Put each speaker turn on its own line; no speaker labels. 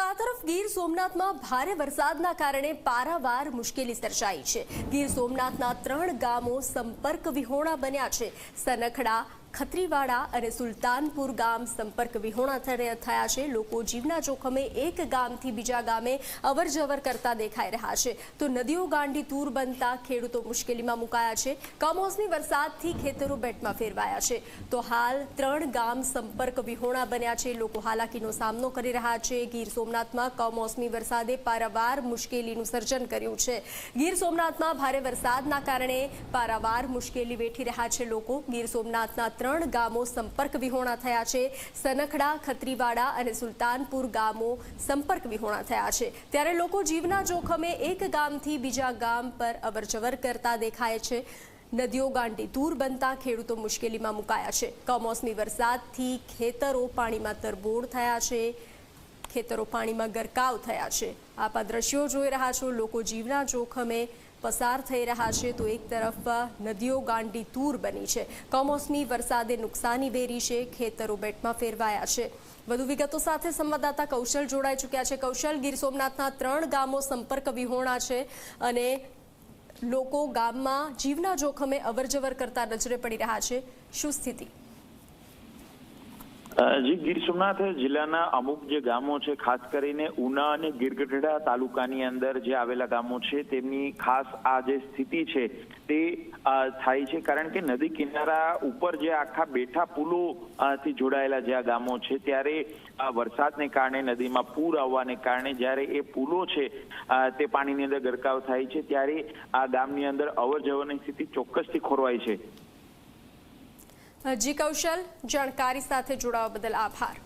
આ તરફ ગીર સોમનાથમાં ભારે વરસાદના કારણે પારાવાર મુશ્કેલી સર્જાઈ છે। ગીર સોમનાથના 3 ગામો સંપર્ક વિહોણા બન્યા છે। સનખડા, ખત્રીવાડા અને સુલતાનપુર ગામ સંપર્ક વિહોણા થયા છે। લોકો જીવના જોખમે એક ગામથી બીજા ગામે અવરજવર કરતા દેખાઈ રહ્યા છે, તો નદીઓ ગાંડી તૂર બનતા ખેડૂતો મુશ્કેલીમાં મુકાયા છે। કમોસમી વરસાદથી ખેતરો બેટમાં ફેરવાયા છે, તો હાલ 3 ગામ સંપર્ક વિહોણા બન્યા છે। લોકો હાલાકીનો સામનો કરી રહ્યા છે। ગીર સોમનાથમાં કમોસમી વરસાદે પારાવાર મુશ્કેલીનું સર્જન કર્યું છે। ગીર સોમનાથમાં ભારે વરસાદના કારણે પારાવાર મુશ્કેલી વેઠી રહ્યા છે લોકો। ગીર સોમનાથના 3 ગામો સંપર્ક વિહોણા થયા છે। સનખડા, ખત્રીવાડા અને સુલતાનપુર ગામો સંપર્ક વિહોણા થયા છે, ત્યારે લોકો જીવના જોખમે એક ગામથી બીજા ગામ પર અવરજવર કરતા દેખાય છે। નદીઓ ગાંડી તૂર બનતા ખેડૂતો મુશ્કેલીમાં મુકાયા છે। કમોસમી વરસાદથી ખેતરો પાણીમાં તરબોળ થયા છે, ખેતરો પાણીમાં ગરકાવ થયા છે। આપ આ દ્રશ્યો જોઈ રહ્યા છો। લોકો જીવના જોખમે પસાર થઈ રહ્યા છે, તો એક તરફ નદીઓ ગાંડી તૂર બની છે। કમોસમી વરસાદે નુકસાની વેરી છે, ખેતરો બેટમાં ફેરવાયા છે। વધુ વિગતો સાથે સંવાદદાતા કૌશલ જોડાઈ ચૂક્યા છે। કૌશલ, ગીર સોમનાથના 3 ગામો સંપર્ક વિહોણા છે અને લોકો ગામમાં જીવના જોખમે અવરજવર કરતા નજરે પડી રહ્યા છે, શું સ્થિતિ?
જી, ગીર સોમનાથ જિલ્લાના અમુક જે ગામો છે, ખાસ કરીને ઉના અને ગીરગઢડા તાલુકાની અંદર જે આવેલા ગામો છે, તેમની ખાસ આ જે સ્થિતિ છે તે થાય છે, કારણ કે નદી કિનારા ઉપર જે આખા બેઠા પુલો થી જોડાયેલા જે આ ગામો છે, ત્યારે વરસાદને કારણે નદીમાં પૂર આવવાને કારણે જ્યારે એ પુલો છે તે પાણીની અંદર ગરકાવ થાય છે, ત્યારે આ ગામની અંદર અવર જવરની સ્થિતિ ચોક્કસથી ખોરવાય છે।
જી કૌશલ, જાણકારી સાથે જોડાવા બદલ આભાર।